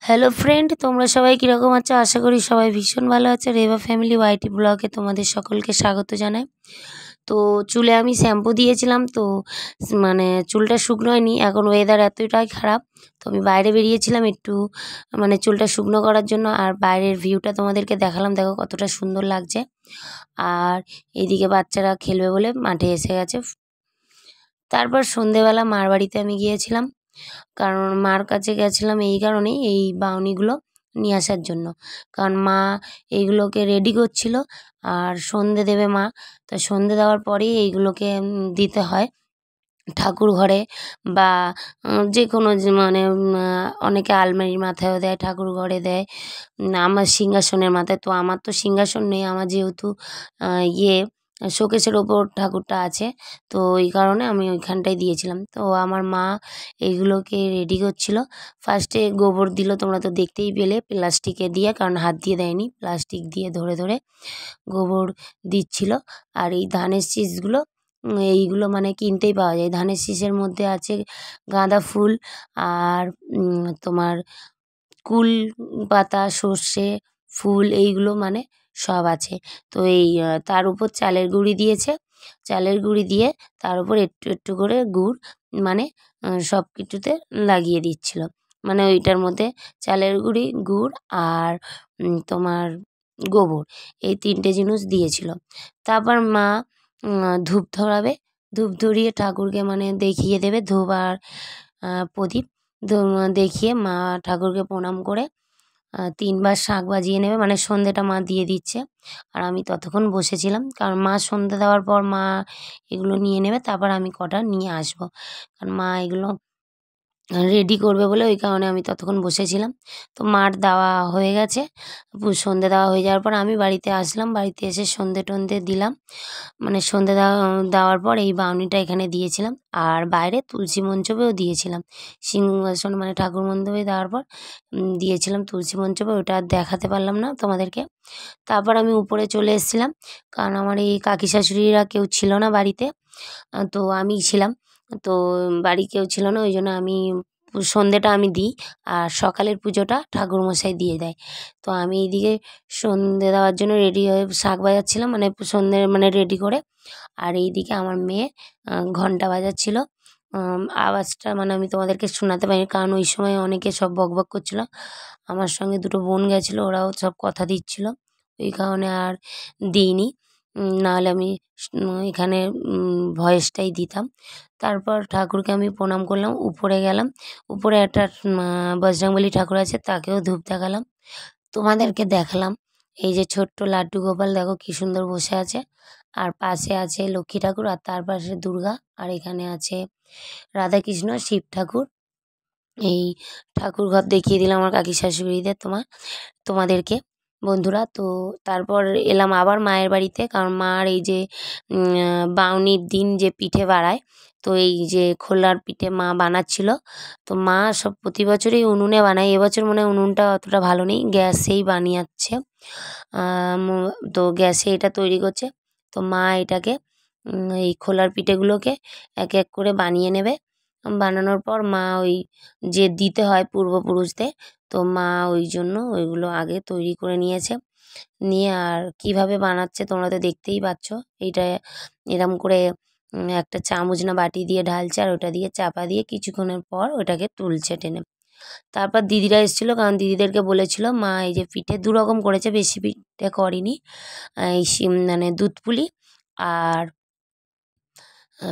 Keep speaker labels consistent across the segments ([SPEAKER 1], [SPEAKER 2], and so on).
[SPEAKER 1] Hello friend, তোমরা সবাই কীরকম আছো? আশা করি সবাই ভীষণ ভালো আছে। রেবা ফ্যামিলি ওয়াইটি ব্লগে তোমাদের সকলকে স্বাগত জানাই। তো চুলে আমি শ্যাম্পু দিয়েছিলাম, তো মানে চুলটা শুকনো হয়নি। এখন ওয়েদার এতটাই খারাপ, তো আমি বাইরে বেরিয়েছিলাম একটু মানে চুলটা শুকনো করার জন্য। আর বাইরের ভিউটা তোমাদেরকে দেখালাম, দেখো কতটা সুন্দর লাগছে। আর এইদিকে বাচ্চারা খেলবে বলে মাঠে এসে গেছে। তারপর সন্ধেবেলা মার বাড়িতে আমি গিয়েছিলাম, কারণ মার কাছে গেছিলাম এই কারণেই, এই বাউনিগুলো নিয়ে আসার জন্য। কারণ মা এইগুলোকে রেডি করছিল, আর সন্ধে দেবে মা। তো সন্ধে দেওয়ার পরেই এইগুলোকে দিতে হয় ঠাকুর ঘরে, বা যে কোনো মানে অনেকে আলমারির মাথায়ও দেয়, ঠাকুর ঘরে দেয়, আমার সিংহাসনের মাথায়। তো আমার তো সিংহাসন নেই, আমার যেহেতু ইয়ে শোকেসের ওপর ঠাকুরটা আছে, তো এই কারণে আমি ওইখানটায় দিয়েছিলাম। তো আমার মা এইগুলোকে রেডি করছিল। ফার্স্টে গোবর দিল, তোমরা তো দেখতেই পেলে, প্লাস্টিকে দিয়ে, কারণ হাত দিয়ে দেয়নি, প্লাস্টিক দিয়ে ধরে ধরে গোবর দিচ্ছিল। আর এই ধানের শীষগুলো, এইগুলো মানে কিনতেই পাওয়া যায়। ধানের শীষের মধ্যে আছে গাঁদা ফুল, আর তোমার কুল পাতা, সর্ষে ফুল, এইগুলো মানে সব আছে। তো এই তার উপর চালের গুঁড়ি দিয়েছে, চালের গুঁড়ি দিয়ে তার উপর একটু একটু করে গুড় মানে সব কিছুতে লাগিয়ে দিচ্ছিল। মানে ওইটার মধ্যে চালের গুঁড়ি, গুড় আর তোমার গোবর, এই তিনটে জিনিস দিয়েছিল। তারপর মা ধূপ ধরাবে, ধূপ ধরিয়ে ঠাকুরকে মানে দেখিয়ে দেবে, ধূপ আর প্রদীপ দেখিয়ে মা ঠাকুরকে প্রণাম করে 3 বার শাঁখ বাজিয়ে নেবে, মানে সন্ধেটা মা দিয়ে দিচ্ছে। আর আমি ততক্ষণ বসেছিলাম, কারণ মা সন্ধে দেওয়ার পর মা এগুলো নিয়ে নেবে, তারপর আমি কটা নিয়ে আসবো, কারণ মা এগুলো রেডি করবে বলে, ওই কারণে আমি ততক্ষণ বসেছিলাম। তো মার দেওয়া হয়ে গেছে, সন্ধে দেওয়া হয়ে যাওয়ার পর আমি বাড়িতে আসলাম। বাড়িতে এসে সন্ধে টন্ধে দিলাম, মানে সন্ধে দেওয়ার পর এই বাউনিটা এখানে দিয়েছিলাম, আর বাইরে তুলসী মঞ্চপেও দিয়েছিলাম। সিংহাসন মানে ঠাকুর মণ্ডপে দেওয়ার পর দিয়েছিলাম তুলসী মঞ্চপে, ওটা আর দেখাতে পারলাম না তোমাদেরকে। তারপর আমি উপরে চলে এসেছিলাম, কারণ আমার এই কাকি শাশুড়িরা কেউ ছিল না বাড়িতে, তো আমিই ছিলাম। তো বাড়ি কেউ ছিল না, ওই জন্য আমি সন্ধেটা আমি দিই, আর সকালের পুজোটা ঠাকুরমশাই দিয়ে দেয়। তো আমি এইদিকে সন্ধে দেওয়ার জন্য রেডি হয়ে শাঁখ বাজাচ্ছিলাম, মানে সন্ধে মানে রেডি করে। আর এইদিকে আমার মেয়ে ঘন্টা বাজাচ্ছিল। আওয়াজটা মানে আমি তোমাদেরকে শোনাতে পারিনি, কারণ ওই সময় অনেকে সব বকবক করছিল। আমার সঙ্গে দুটো বোন গেছিলো, ওরাও সব কথা দিচ্ছিল, ওই কারণে আর দিইনি, নাহলে আমি এখানে ভয়েসটাই দিতাম। তারপর ঠাকুরকে আমি প্রণাম করলাম, উপরে গেলাম। উপরে একটা বজরংবলী ঠাকুর আছে, তাকেও ধূপ দেখালাম, তোমাদেরকে দেখালাম। এই যে ছোট্ট লাড্ডু গোপাল, দেখো কি সুন্দর বসে আছে। আর পাশে আছে লক্ষ্মী ঠাকুর, আর তার পাশে দুর্গা, আর এখানে আছে রাধাকৃষ্ণ, শিব ঠাকুর। এই ঠাকুর ঘর দেখিয়ে দিলাম আমার কাকি শাশুড়িদের, তোমাদেরকে বন্ধুরা। তো তারপর এলাম আবার মায়ের বাড়িতে, কারণ মার এই যে বাউনির দিন যে পিঠে বাড়ায়, তো এই যে খোলার পিঠে মা বানাচ্ছিল। তো মা সব প্রতি বছরই উনুনে বানায়, এবছর মনে হয় উনুনটা অতটা ভালো নেই, গ্যাসেই বানিয়েছে। তো গ্যাসে এটা তৈরি করছে। তো মা এটাকে এই খোলার পিঠেগুলোকে এক এক করে বানিয়ে নেবে। বানানোর পর মা ওই যে দিতে হয় পূর্বপুরুষদের, তো মা ওই জন্য ওইগুলো আগে তৈরি করে নিয়েছে। নিয়ে আর কিভাবে বানাচ্ছে তোমরা তো দেখতেই পাচ্ছ। এইটা এরম করে একটা চামচ না বাটি দিয়ে ঢালছে, আর ওটা দিয়ে চাপা দিয়ে কিছুক্ষণের পর ওটাকে তুলছে টেনে। তারপর দিদিরা এসেছিলো, কারণ দিদিদেরকে বলেছিল মা এই যে পিঠে 2 রকম করেছে, বেশি পিঠে করেনি। এই মানে দুধ পুলি আর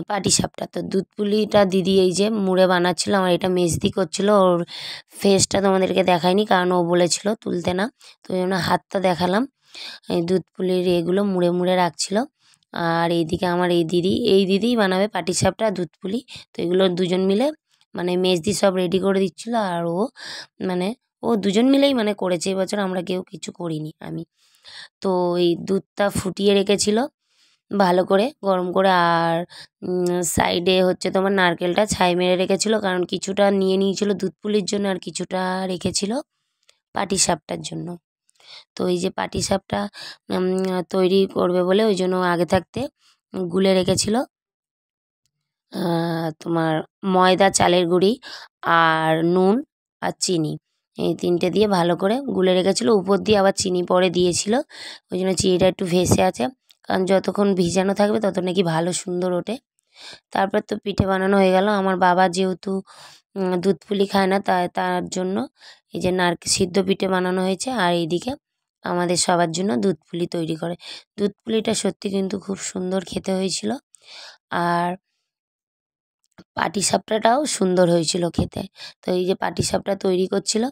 [SPEAKER 1] পাটিসাপটা। তো দুধ পুলিটা দিদি এই যে মুড়ে বানাচ্ছিল, আমার এটা মেজদি করছিল। ওর ফেসটা তোমাদেরকে দেখায়নি, কারণ ও বলেছিল তুলতে না, তো ওই জন্য হাতটা দেখালাম। এই দুধ পুলির এগুলো মুড়ে মুড়ে রাখছিল। আর এইদিকে আমার এই দিদিই বানাবে পাটিসাপটা আর দুধ পুলি। তো এগুলো দুজন মিলে মানে মেজদি সব রেডি করে দিচ্ছিল, আর ও মানে ও দুজন মিলেই মানে করেছে। এবছর আমরা কেউ কিছু করিনি আমি। তো এই দুধটা ফুটিয়ে রেখেছিল ভালো করে গরম করে, আর সাইডে হচ্ছে তোমার নারকেলটা ছাই মেরে রেখেছিল, কারণ কিছুটা নিয়ে নিয়েছিল দুধ পুলির জন্য, আর কিছুটা রেখেছিল পাটিসাপটার জন্য। তো এই যে পাটিসাপটা তৈরি করবে বলে ওই জন্য আগে থাকতে গুলে রেখেছিল তোমার ময়দা, চালের গুঁড়ি আর নুন আর চিনি, এই 3টে দিয়ে ভালো করে গুলে রেখেছিলো। উপর দিয়ে আবার চিনি পরে দিয়েছিল, ওই জন্য চিনিটা একটু ভেসে আছে, কারণ যতক্ষণ ভিজানো থাকবে তত নাকি ভালো সুন্দর ওঠে। তারপর তো পিঠে বানানো হয়ে গেল। আমার বাবা যেহেতু দুধ পুলি খায় না, তার জন্য এই যে সিদ্ধ পিঠে বানানো হয়েছে, আর এইদিকে আমাদের সবার জন্য দুধ পুলি তৈরি করে। দুধ পুলিটা সত্যি কিন্তু খুব সুন্দর খেতে হয়েছিল, আর পাটিসাপটাটাও সুন্দর হয়েছিল খেতে। তো এই যে পাটিসাপটা তৈরি করছিল,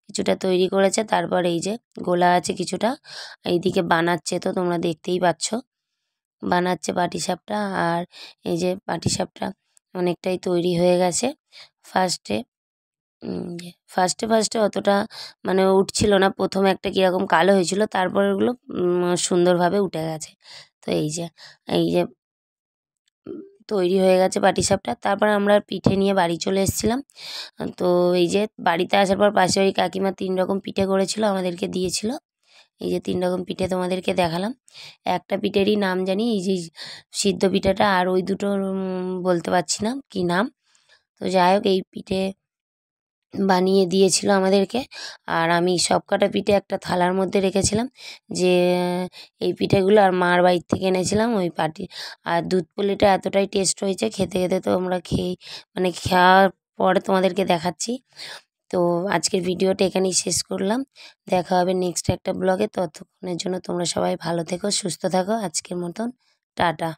[SPEAKER 1] কিছুটা তৈরি করেছে, তারপর এই যে গোলা আছে কিছুটা, এইদিকে বানাচ্ছে, তো তোমরা দেখতেই পাচ্ছ বানাচ্ছে পাটিসাপটা। আর এই যে পাটিসাপটা অনেকটাই তৈরি হয়ে গেছে। ফার্স্টে ফার্স্টে অতটা মানে উঠছিল না, প্রথমে একটা কীরকম কালো হয়েছিল, তারপর ওগুলো সুন্দরভাবে উঠে গেছে। তো এই যে তৈরি হয়ে গেছে পাটিসাপটা। তারপর আমরা পিঠে নিয়ে বাড়ি চলে এসেছিলাম। তো এই যে বাড়িতে আসার পর পাশে ওই কাকিমা 3 রকম পিঠে করেছিল, আমাদেরকে দিয়েছিল। এই যে 3 রকম পিঠে তোমাদেরকে দেখালাম। একটা পিঠেরই নাম জানি, এই যে সিদ্ধ পিঠাটা, আর ওই দুটোর বলতে পারছি না কী নাম। তো যাই হোক, এই পিঠে বানিয়ে দিয়েছিল আমাদেরকে, আর আমি সবকটা পিঠে একটা থালার মধ্যে রেখেছিলাম, যে এই পিঠেগুলো আর মার বাড়ির থেকে এনেছিলাম ওই আর দুধ পুলিটা এতটাই টেস্ট হয়েছে, খেতে খেতে তো আমরা মানে খাওয়ার পরে তোমাদেরকে দেখাচ্ছি। তো আজকের ভিডিওটা এখানেই শেষ করলাম, দেখা হবে নেক্সট একটা ব্লগে। ততক্ষণের জন্য তোমরা সবাই ভালো থেকো, সুস্থ থাকো। আজকের মতন টাটা।